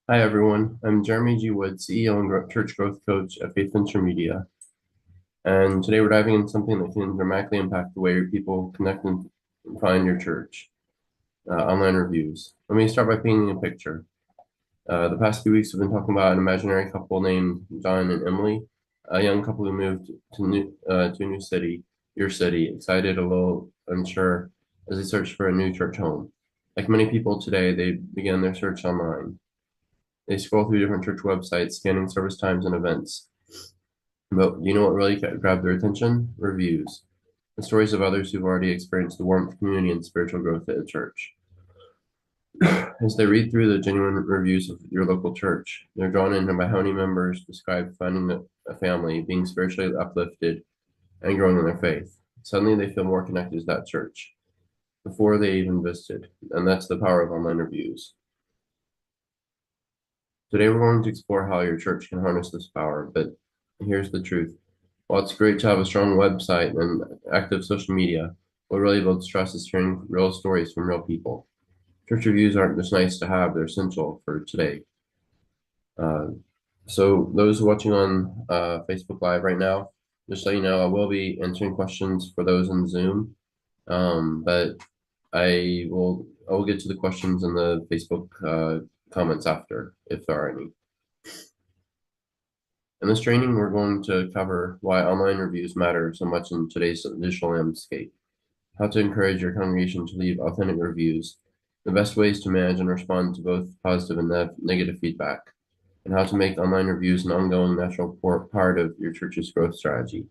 Hi, everyone. I'm Jeremy G. Wood, CEO and Church Growth Coach at Faith Venture Media. And today we're diving into something that can dramatically impact the way people connect and find your church, online reviews. Let me start by painting a picture. The past few weeks, we've been talking about an imaginary couple named John and Emily, a young couple who moved to a new city, your city, excited, a little unsure as they searched for a new church home. Like many people today, they began their search online. They scroll through different church websites, scanning service times and events. But you know what really grabbed their attention? Reviews. The stories of others who've already experienced the warmth, community, and spiritual growth at a church. As they read through the genuine reviews of your local church, they're drawn in by how many members describe finding a family, being spiritually uplifted, and growing in their faith. Suddenly, they feel more connected to that church before they even visited. And that's the power of online reviews. Today, we're going to explore how your church can harness this power, but here's the truth. While it's great to have a strong website and active social media, what really builds trust is hearing real stories from real people. Church reviews aren't just nice to have, they're essential for today. Uh, so those watching on Facebook Live right now, just so you know, I will be answering questions for those in Zoom. But I will get to the questions in the Facebook comments after, if there are any. In this training, we're going to cover why online reviews matter so much in today's digital landscape, how to encourage your congregation to leave authentic reviews, the best ways to manage and respond to both positive and negative feedback, and how to make online reviews an ongoing natural part of your church's growth strategy.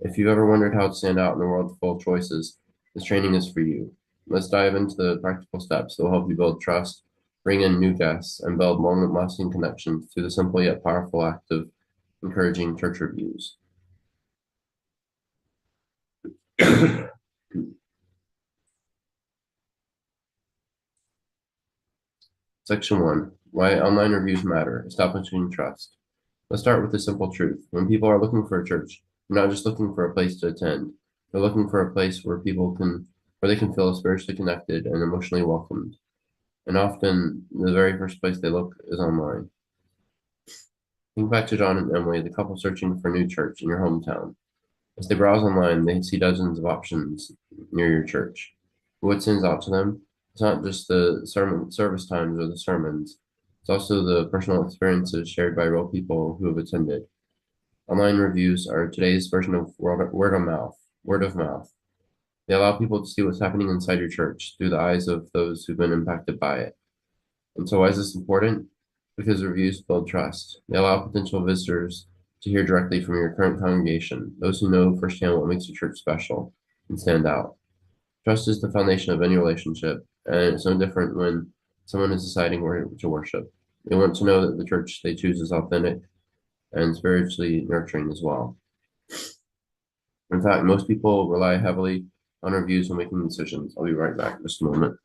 If you've ever wondered how to stand out in a world full of choices, this training is for you. Let's dive into the practical steps that will help you build trust, bring in new guests, and build long-lasting connections through the simple yet powerful act of encouraging church reviews. Section 1, Why Online Reviews Matter, Establishing Trust. Let's start with the simple truth. When people are looking for a church, they're not just looking for a place to attend. They're looking for a place where where they can feel spiritually connected and emotionally welcomed. And often, the very first place they look is online. Think back to John and Emily, the couple searching for a new church in your hometown. As they browse online, they see dozens of options near your church. What stands out to them? It's not just the sermon service times or the sermons. It's also the personal experiences shared by real people who have attended. Online reviews are today's version of word of mouth. Word of mouth. They allow people to see what's happening inside your church through the eyes of those who've been impacted by it. And so why is this important? Because reviews build trust. They allow potential visitors to hear directly from your current congregation, those who know firsthand what makes your church special and stand out. Trust is the foundation of any relationship, and it's no different when someone is deciding where to worship. They want to know that the church they choose is authentic and spiritually nurturing as well. In fact, most people rely heavily on reviews when making decisions. I'll be right back in just a moment.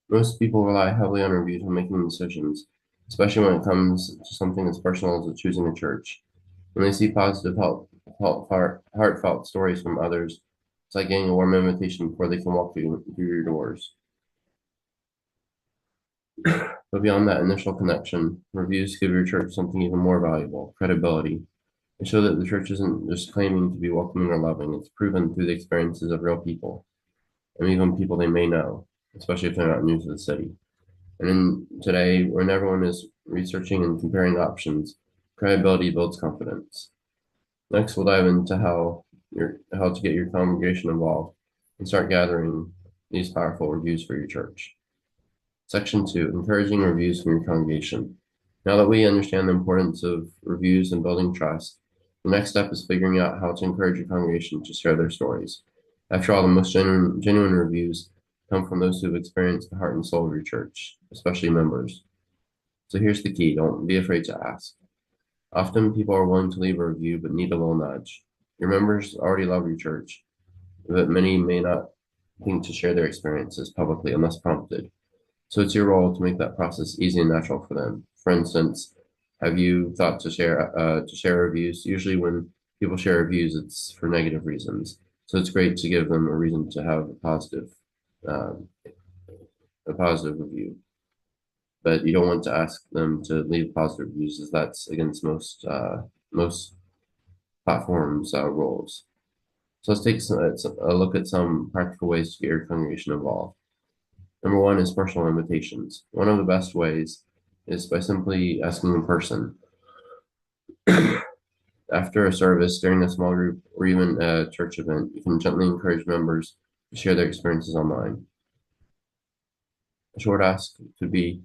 Most people rely heavily on reviews when making decisions, especially when it comes to something as personal as choosing a church. When they see positive, heartfelt stories from others, it's like getting a warm invitation before they can walk through your doors. But beyond that initial connection, reviews give your church something even more valuable, credibility. They show that the church isn't just claiming to be welcoming or loving, it's proven through the experiences of real people, and even people they may know, especially if they're not new to the city. And in today, when everyone is researching and comparing options, credibility builds confidence. Next, we'll dive into how to get your congregation involved and start gathering these powerful reviews for your church. Section 2, Encouraging Reviews from your congregation. Now that we understand the importance of reviews and building trust, the next step is figuring out how to encourage your congregation to share their stories. After all, the most genuine reviews come from those who have experienced the heart and soul of your church, especially members. So here's the key, don't be afraid to ask. Often people are willing to leave a review but need a little nudge. Your members already love your church. but many may not think to share their experiences publicly unless prompted. So it's your role to make that process easy and natural for them. For instance, have you thought to share reviews? Usually, when people share reviews, it's for negative reasons. So it's great to give them a reason to have um, a positive review. But you don't want to ask them to leave positive reviews, as that's against most platforms' rules. So let's take a look at some practical ways to get your congregation involved. Number one is personal invitations. One of the best ways is by simply asking in person. After a service, during a small group, or even a church event, you can gently encourage members to share their experiences online. A short ask could be,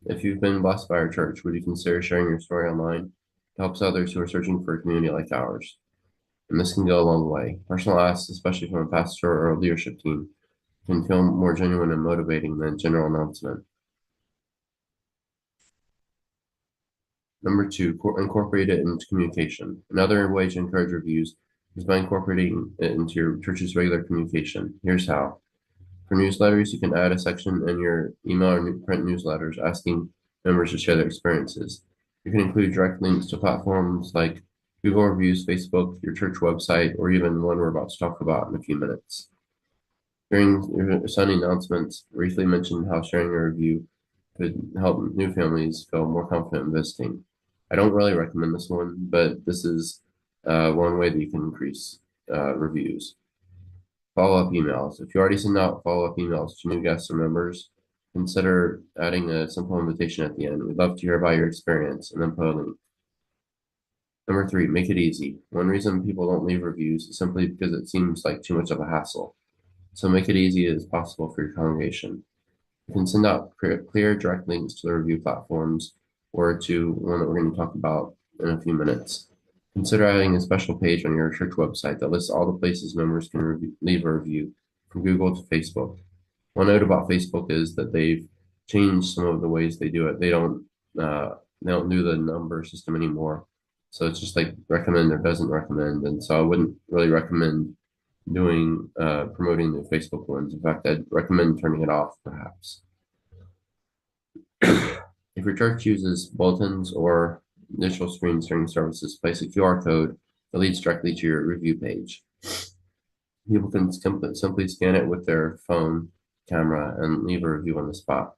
if you've been blessed by our church, would you consider sharing your story online? It helps others who are searching for a community like ours. And this can go a long way. Personal asks, especially from a pastor or a leadership team, can feel more genuine and motivating than general announcement. Number two, incorporate it into communication. Another way to encourage reviews is by incorporating it into your church's regular communication. Here's how. For newsletters, you can add a section in your email or print newsletters asking members to share their experiences. You can include direct links to platforms like Google Reviews, Facebook, your church website, or even one we're about to talk about in a few minutes. During your Sunday announcements, briefly mention how sharing a review could help new families feel more confident in visiting. I don't really recommend this one, but this is one way that you can increase reviews. Follow-up emails. If you already send out follow-up emails to new guests or members, consider adding a simple invitation at the end. We'd love to hear about your experience, and then put a link. Number three, make it easy. One reason people don't leave reviews is simply because it seems like too much of a hassle. So make it easy as possible for your congregation. You can send out clear, direct links to the review platforms or to one that we're going to talk about in a few minutes. Consider adding a special page on your church website that lists all the places members can leave a review, from Google to Facebook. One note about Facebook is that they've changed some of the ways they do it. They don't do the number system anymore. So it's just like recommend or doesn't recommend. And so I wouldn't really recommend doing promoting the Facebook ones. In fact, I'd recommend turning it off perhaps. If your church uses bulletins or digital screens during services, place a QR code that leads directly to your review page. People can simply scan it with their phone camera and leave a review on the spot.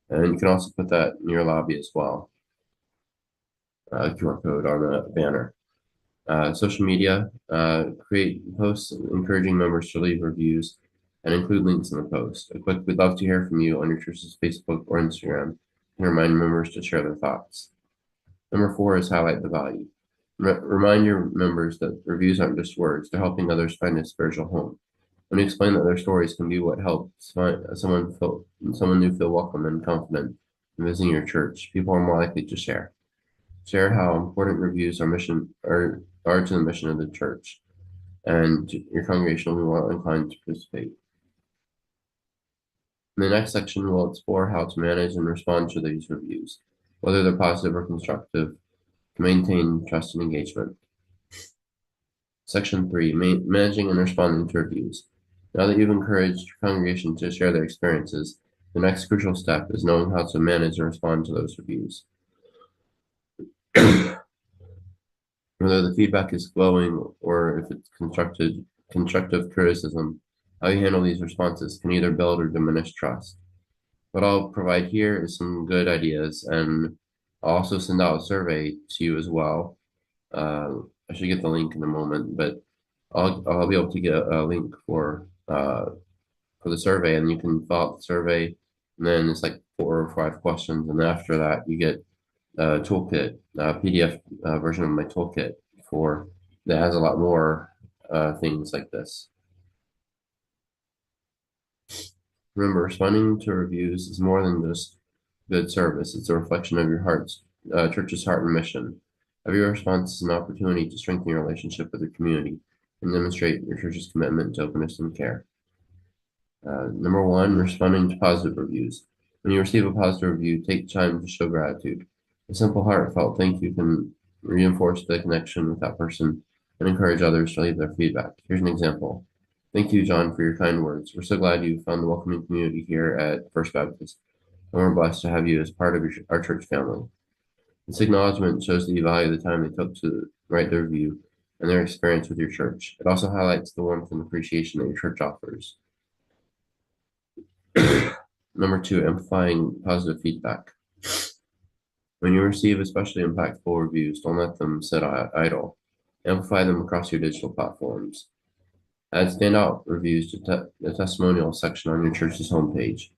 And you can also put that in your lobby as well, QR code on a banner. Social media, create posts encouraging members to leave reviews and include links in the post. We'd love to hear from you on your church's Facebook or Instagram and remind members to share their thoughts. Number four is highlight the value. Remind your members that reviews aren't just words, they're helping others find a spiritual home. When you explain that their stories can be what helps someone new feel welcome and confident in visiting your church, people are more likely to share. Share how important reviews are to the mission of the church, and your congregation will be more inclined to participate. In the next section, we'll explore how to manage and respond to these reviews, whether they're positive or constructive, to maintain trust and engagement. Section 3, managing and responding to reviews. Now that you've encouraged your congregation to share their experiences, the next crucial step is knowing how to manage and respond to those reviews. Whether the feedback is glowing or if it's constructive criticism, how you handle these responses can either build or diminish trust. What I'll provide here is some good ideas, and I'll also send out a survey to you as well. I should get the link in a moment, but I'll be able to get a link for the survey, and you can fill out the survey, and then it's like 4 or 5 questions, and after that you get a toolkit, a PDF version of my toolkit that has a lot more things like this. Remember, responding to reviews is more than just good service. It's a reflection of your church's heart and mission. Every response is an opportunity to strengthen your relationship with your community and demonstrate your church's commitment to openness and care. Number one, responding to positive reviews. When you receive a positive review, take time to show gratitude. A simple, heartfelt thank you can reinforce the connection with that person and encourage others to leave their feedback. Here's an example. Thank you, John, for your kind words. We're so glad you found a welcoming community here at First Baptist, and we're blessed to have you as part of our church family. This acknowledgement shows that you value the time they took to write their review and their experience with your church. It also highlights the warmth and appreciation that your church offers. Number two, amplifying positive feedback. When you receive especially impactful reviews, don't let them sit idle. Amplify them across your digital platforms. Add standout reviews to the testimonial section on your church's homepage.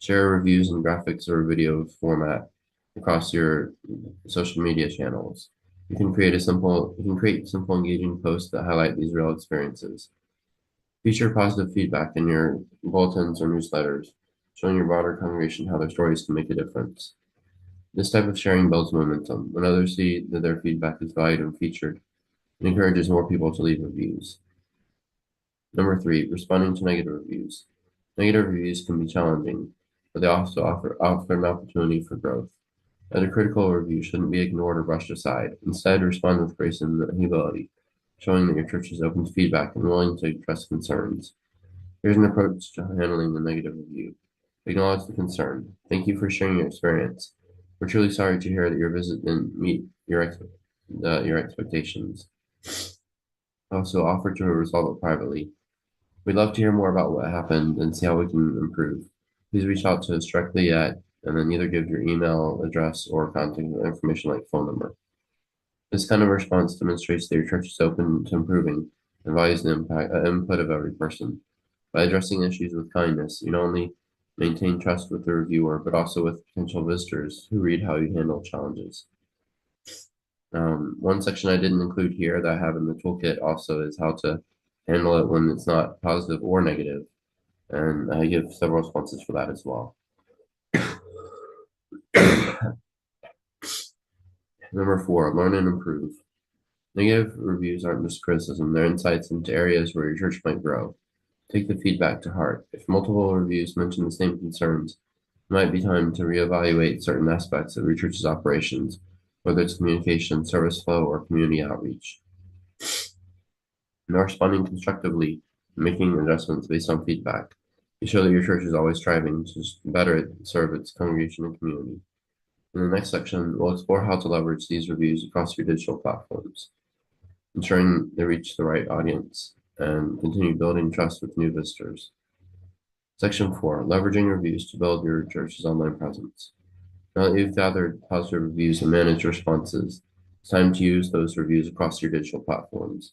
Share reviews in graphics or video format across your social media channels. You can create simple, engaging posts that highlight these real experiences. Feature positive feedback in your bulletins or newsletters, showing your broader congregation how their stories can make a difference. This type of sharing builds momentum. When others see that their feedback is valued and featured, it encourages more people to leave reviews. Number three, responding to negative reviews. Negative reviews can be challenging, but they also offer an opportunity for growth. A critical review shouldn't be ignored or brushed aside. Instead, respond with grace and humility, showing that your church is open to feedback and willing to address concerns. Here's an approach to handling the negative review. Acknowledge the concern. Thank you for sharing your experience. We're truly sorry to hear that your visit didn't meet your expectations. Also, offer to resolve it privately. We'd love to hear more about what happened and see how we can improve. Please reach out to us directly and then either give your email address or contact information like phone number. This kind of response demonstrates that your church is open to improving and values the input of every person. By addressing issues with kindness, you not only maintain trust with the reviewer, but also with potential visitors who read how you handle challenges. One section I didn't include here that I have in the toolkit also is how to handle it when it's not positive or negative. And I give several responses for that as well. Number four, learn and improve. Negative reviews aren't just criticism, they're insights into areas where your church might grow. Take the feedback to heart. If multiple reviews mention the same concerns, it might be time to reevaluate certain aspects of your church's operations, whether it's communication, service flow, or community outreach. Now, responding constructively and making adjustments based on feedback. You show that your church is always striving to better serve its congregation and community. In the next section, we'll explore how to leverage these reviews across your digital platforms, ensuring they reach the right audience and continue building trust with new visitors. Section 4, leveraging reviews to build your church's online presence. Now that you've gathered positive reviews and managed responses, it's time to use those reviews across your digital platforms.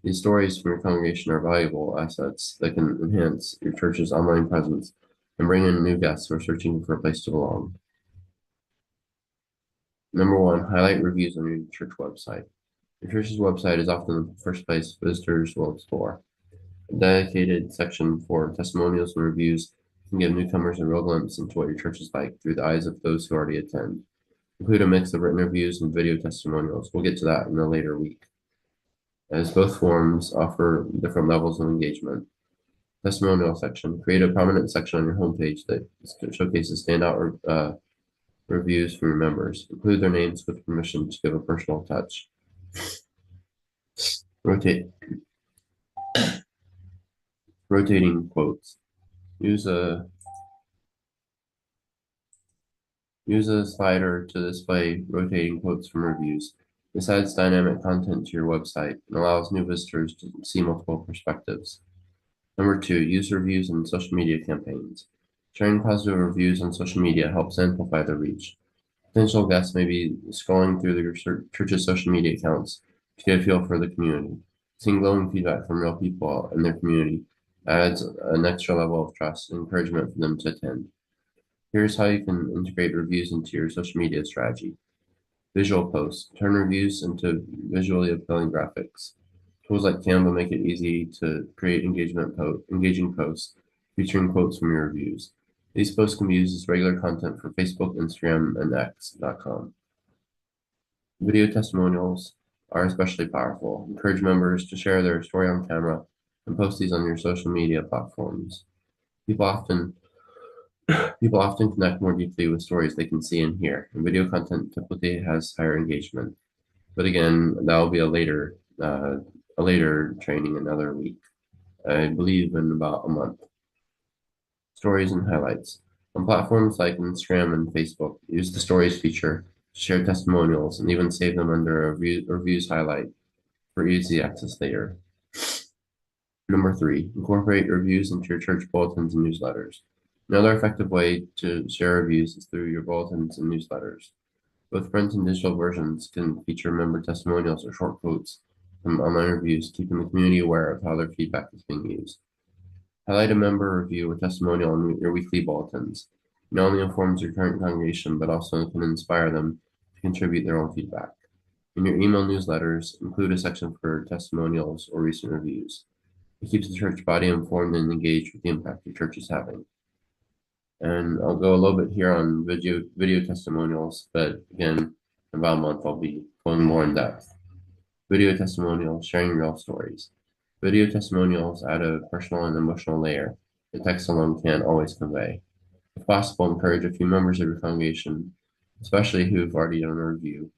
These stories from your congregation are valuable assets that can enhance your church's online presence and bring in new guests who are searching for a place to belong. Number one, highlight reviews on your church website. Your church's website is often the first place visitors will explore. A dedicated section for testimonials and reviews can give newcomers a real glimpse into what your church is like through the eyes of those who already attend. Include a mix of written reviews and video testimonials. We'll get to that in a later week, as both forms offer different levels of engagement. Testimonial section. Create a prominent section on your homepage that showcases standout reviews from your members. Include their names with permission to give a personal touch. Rotating quotes. Use a slider to display rotating quotes from reviews. This adds dynamic content to your website and allows new visitors to see multiple perspectives. Number two, use reviews in social media campaigns. Sharing positive reviews on social media helps amplify their reach. Potential guests may be scrolling through your church's social media accounts to get a feel for the community. Seeing glowing feedback from real people in their community adds an extra level of trust and encouragement for them to attend. Here's how you can integrate reviews into your social media strategy. Visual posts. Turn reviews into visually appealing graphics. Tools like Canva make it easy to create engaging posts featuring quotes from your reviews. These posts can be used as regular content for Facebook, Instagram, and X.com. Video testimonials are especially powerful. Encourage members to share their story on camera and post these on your social media platforms. People often connect more deeply with stories they can see and hear, and video content typically has higher engagement. But again, that will be a later a later training another week. I believe in about a month. Stories and highlights. On platforms like Instagram and Facebook, use the stories feature to share testimonials and even save them under a reviews highlight for easy access later. Number 3, incorporate reviews into your church bulletins and newsletters. Another effective way to share reviews is through your bulletins and newsletters. Both print and digital versions can feature member testimonials or short quotes from online reviews, keeping the community aware of how their feedback is being used. Highlight a member review or testimonial in your weekly bulletins. It not only informs your current congregation, but also can inspire them to contribute their own feedback. In your email newsletters, include a section for testimonials or recent reviews. It keeps the church body informed and engaged with the impact your church is having. And I'll go a little bit here on video testimonials, but again, in about a month I'll be going more in depth. Video testimonials, sharing real stories. Video testimonials add a personal and emotional layer that text alone can't always convey. If possible, encourage a few members of your congregation, especially who've already done a review,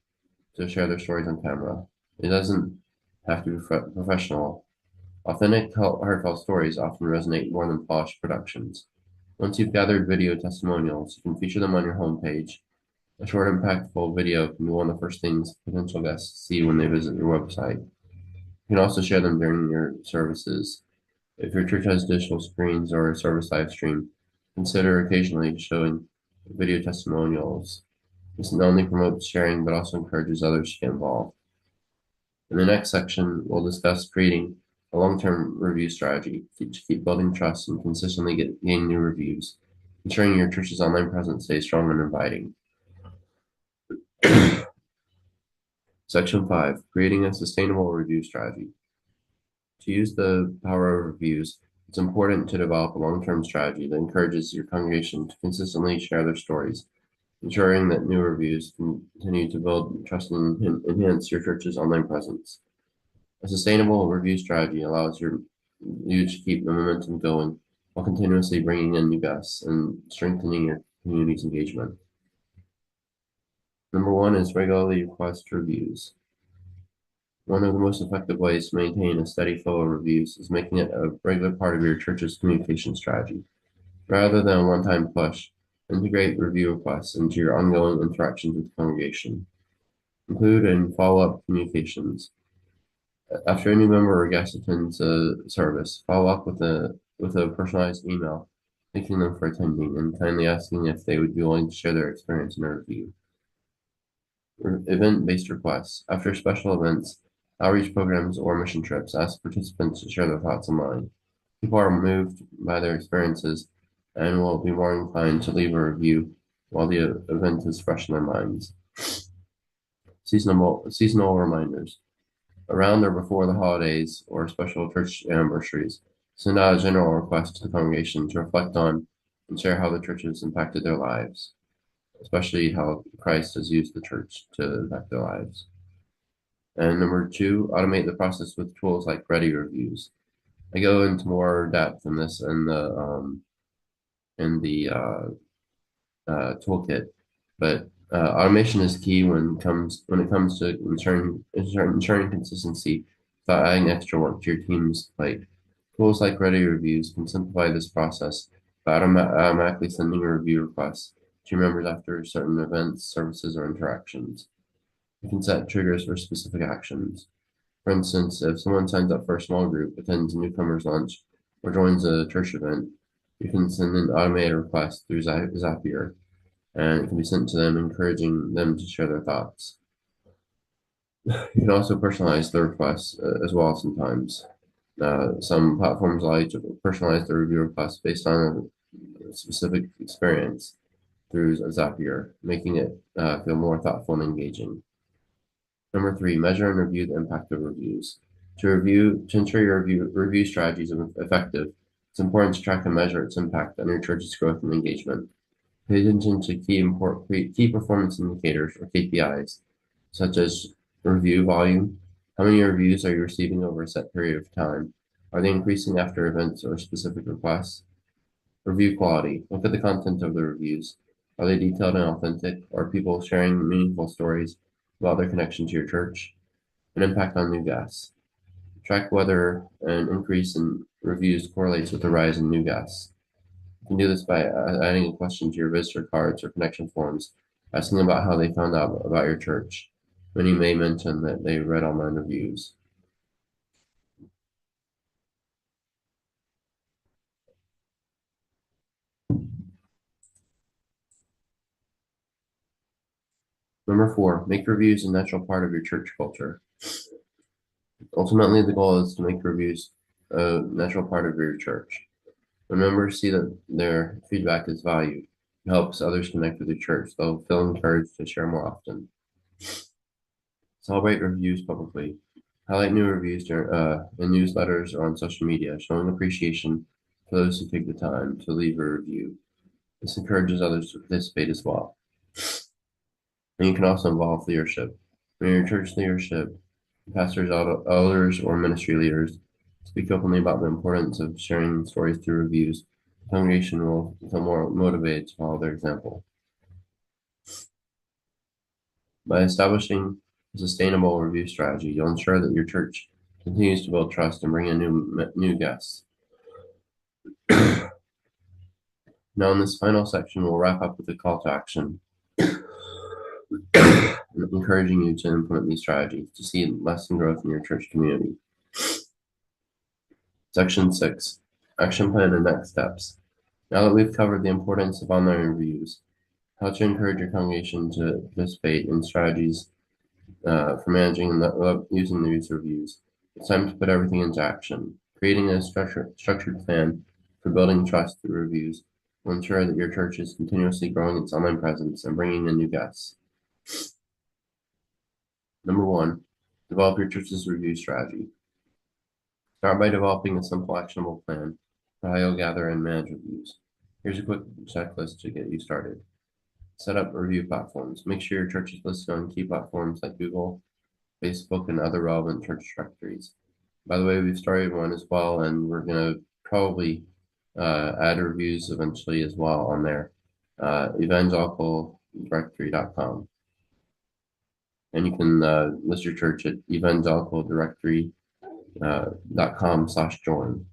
to share their stories on camera. It doesn't have to be professional. Authentic, heartfelt stories often resonate more than polished productions. Once you've gathered video testimonials, you can feature them on your homepage. A short, impactful video can be one of the first things potential guests see when they visit your website. You can also share them during your services. If your church has digital screens or a service live stream, consider occasionally showing video testimonials. This not only promotes sharing, but also encourages others to get involved. In the next section, we'll discuss creating a long-term review strategy to keep building trust and consistently gain new reviews, ensuring your church's online presence stays strong and inviting. Section 5, creating a sustainable review strategy. To use the power of reviews, it's important to develop a long-term strategy that encourages your congregation to consistently share their stories, ensuring that new reviews continue to build trust and enhance your church's online presence. A sustainable review strategy allows you to keep the momentum going while continuously bringing in new guests and strengthening your community's engagement. Number 1 is regularly request reviews. One of the most effective ways to maintain a steady flow of reviews is making it a regular part of your church's communication strategy. Rather than a one-time push, integrate review requests into your ongoing interactions with the congregation. Include in follow-up communications. After a new member or guest attends a service, follow up with a personalized email, thanking them for attending and kindly asking if they would be willing to share their experience in a review. Event-based requests. After special events, outreach programs, or mission trips, ask participants to share their thoughts online. People are moved by their experiences and will be more inclined to leave a review while the event is fresh in their minds. Seasonal reminders. Around or before the holidays or special church anniversaries, send out a general request to the congregation to reflect on and share how the church has impacted their lives, especially how Christ has used the church to impact their lives. And number 2, automate the process with tools like Ready Reviews. I go into more depth in this in the toolkit, but automation is key when it comes to ensuring consistency without adding extra work to your team's plate. Tools like Ready Reviews can simplify this process by automatically sending a review request to members after certain events, services, or interactions. You can set triggers for specific actions. For instance, if someone signs up for a small group, attends a newcomer's lunch, or joins a church event, you can send an automated request through Zapier, and it can be sent to them, encouraging them to share their thoughts. You can also personalize the requests as well sometimes. Some platforms allow you to personalize the review request based on a specific experience through Zapier, making it feel more thoughtful and engaging. Number 3, measure and review the impact of reviews. To ensure your review strategies are effective, it's important to track and measure its impact on your church's growth and engagement. Pay attention to key performance indicators or KPIs, such as review volume. How many reviews are you receiving over a set period of time? Are they increasing after events or specific requests? Review quality. Look at the content of the reviews. Are they detailed and authentic? Are people sharing meaningful stories about their connection to your church? An impact on new guests. Track whether an increase in reviews correlates with a rise in new guests. You can do this by adding a question to your visitor cards or connection forms, asking about how they found out about your church. Many may mention that they read online reviews. Number 4, make reviews a natural part of your church culture. Ultimately, the goal is to make reviews a natural part of your church. When members see that their feedback is valued, it helps others connect with your church. They'll feel encouraged to share more often. Celebrate reviews publicly. Highlight new reviews in newsletters or on social media, showing appreciation for those who take the time to leave a review. This encourages others to participate as well. And you can also involve leadership. When your church leadership, pastors, elders, or ministry leaders speak openly about the importance of sharing stories through reviews, the congregation will become more motivated to follow their example. By establishing a sustainable review strategy, you'll ensure that your church continues to build trust and bring in new guests. Now, in this final section, we'll wrap up with a call to action, encouraging you to implement these strategies to see lasting growth in your church community. Section 6, Action Plan and Next Steps. Now that we've covered the importance of online reviews, how to encourage your congregation to participate in strategies for managing and using these reviews, it's time to put everything into action. Creating a structured plan for building trust through reviews will ensure that your church is continuously growing its online presence and bringing in new guests. Number 1, develop your church's review strategy. Start by developing a simple, actionable plan for how you'll gather and manage reviews. Here's a quick checklist to get you started. Set up review platforms. Make sure your church is listed on key platforms like Google, Facebook, and other relevant church directories. By the way, we've started one as well, and we're going to probably add reviews eventually as well on there. evangelicaldirectory.com. And you can list your church at evangelicaldirectory.com/join.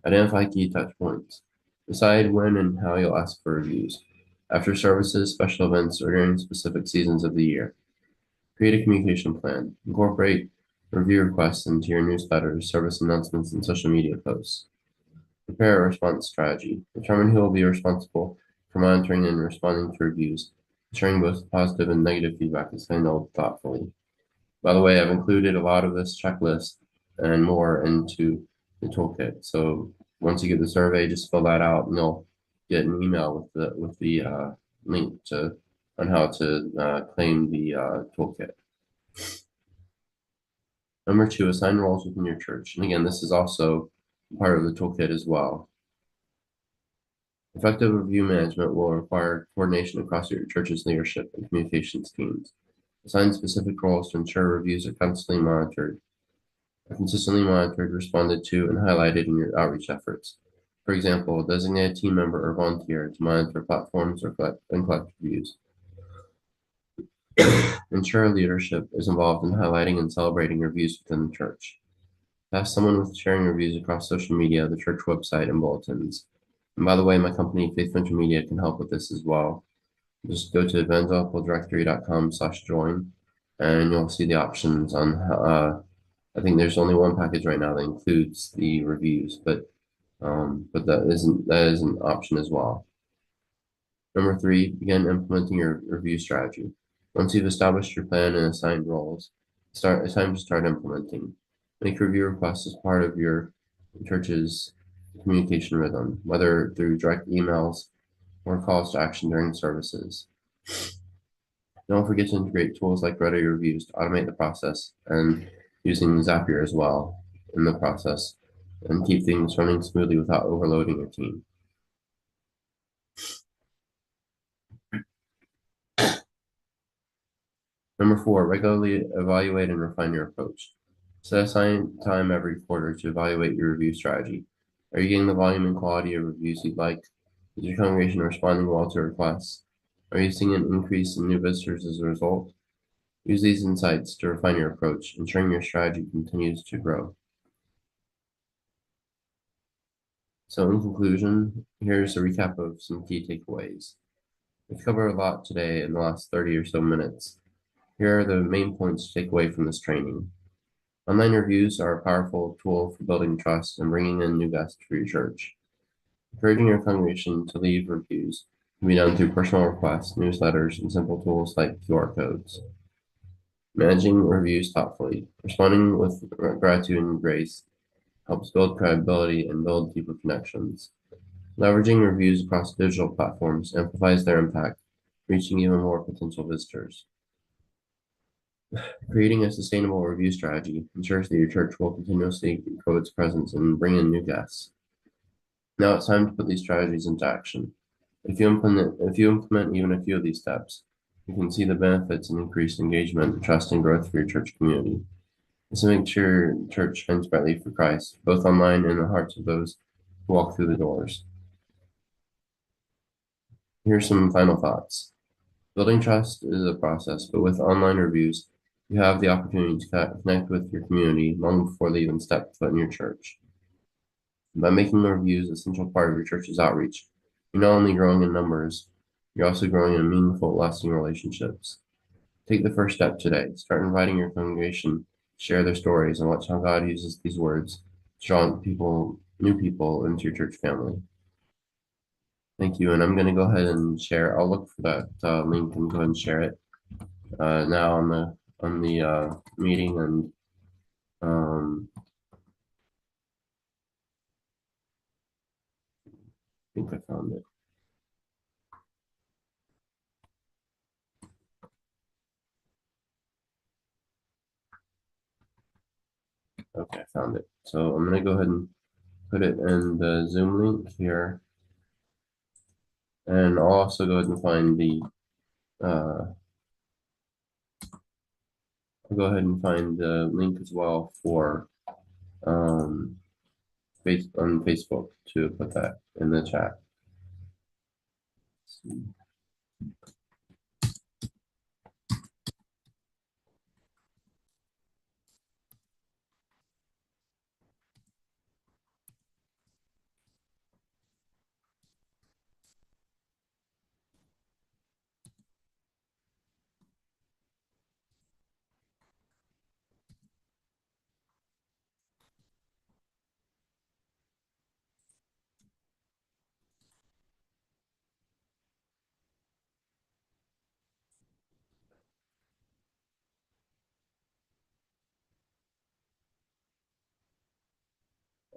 Identify key touch points. Decide when and how you'll ask for reviews. After services, special events, or during specific seasons of the year. Create a communication plan. Incorporate review requests into your newsletters, service announcements, and social media posts. Prepare a response strategy. Determine who will be responsible for monitoring and responding to reviews, ensuring both positive and negative feedback is handled thoughtfully. By the way, I've included a lot of this checklist and more into the toolkit. So once you get the survey, just fill that out, and you'll get an email with the link on how to claim the toolkit. Number 2, assign roles within your church. And again, this is also part of the toolkit as well. Effective review management will require coordination across your church's leadership and communications teams. Assign specific roles to ensure reviews are consistently monitored, responded to, and highlighted in your outreach efforts. For example, designate a team member or volunteer to monitor platforms or collect reviews. Ensure leadership is involved in highlighting and celebrating reviews within the church. Task someone with sharing reviews across social media, the church website, and bulletins. And by the way, my company, Faith Venture Media, can help with this as well. Just go to evangelicaldirectory.com/join, and you'll see the options on I think there's only one package right now that includes the reviews, but that is an option as well. Number 3, begin implementing your review strategy. Once you've established your plan and assigned roles, it's time to start implementing. Make review requests as part of your church's communication rhythm, whether through direct emails or calls to action during services. Don't forget to integrate tools like Ready Reviews to automate the process, and using Zapier as well in the process, and keep things running smoothly without overloading your team. Number 4, regularly evaluate and refine your approach. Set aside time every quarter to evaluate your review strategy. Are you getting the volume and quality of reviews you'd like? Is your congregation responding well to requests? Are you seeing an increase in new visitors as a result? Use these insights to refine your approach, ensuring your strategy continues to grow. So in conclusion, here's a recap of some key takeaways. We've covered a lot today in the last 30 or so minutes. Here are the main points to take away from this training. Online reviews are a powerful tool for building trust and bringing in new guests for your church. Encouraging your congregation to leave reviews can be done through personal requests, newsletters, and simple tools like QR codes. Managing reviews thoughtfully, responding with gratitude and grace helps build credibility and build deeper connections. Leveraging reviews across digital platforms amplifies their impact, reaching even more potential visitors. Creating a sustainable review strategy ensures that your church will continuously grow its presence and bring in new guests. Now it's time to put these strategies into action. If you implement even a few of these steps, you can see the benefits and increased engagement, trust, and growth for your church community. This will make sure your church shines brightly for Christ, both online and in the hearts of those who walk through the doors. Here's some final thoughts. Building trust is a process, but with online reviews, you have the opportunity to connect with your community long before they even step foot in your church. By making the reviews an essential part of your church's outreach, you're not only growing in numbers, you're also growing in meaningful, lasting relationships. Take the first step today. Start inviting your congregation to share their stories and watch how God uses these words to draw new people into your church family. Thank you. And I'm going to go ahead and share. I'll look for that link and go ahead and share it now on the meeting, and I think I found it. Okay, I found it. So I'm going to go ahead and put it in the Zoom link here, and I'll also go ahead and find the I'll go ahead and find the link as well for um, on Facebook to put that in the chat.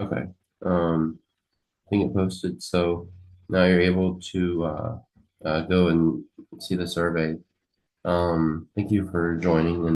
Okay. I think it posted. So now you're able to go and see the survey. Thank you for joining.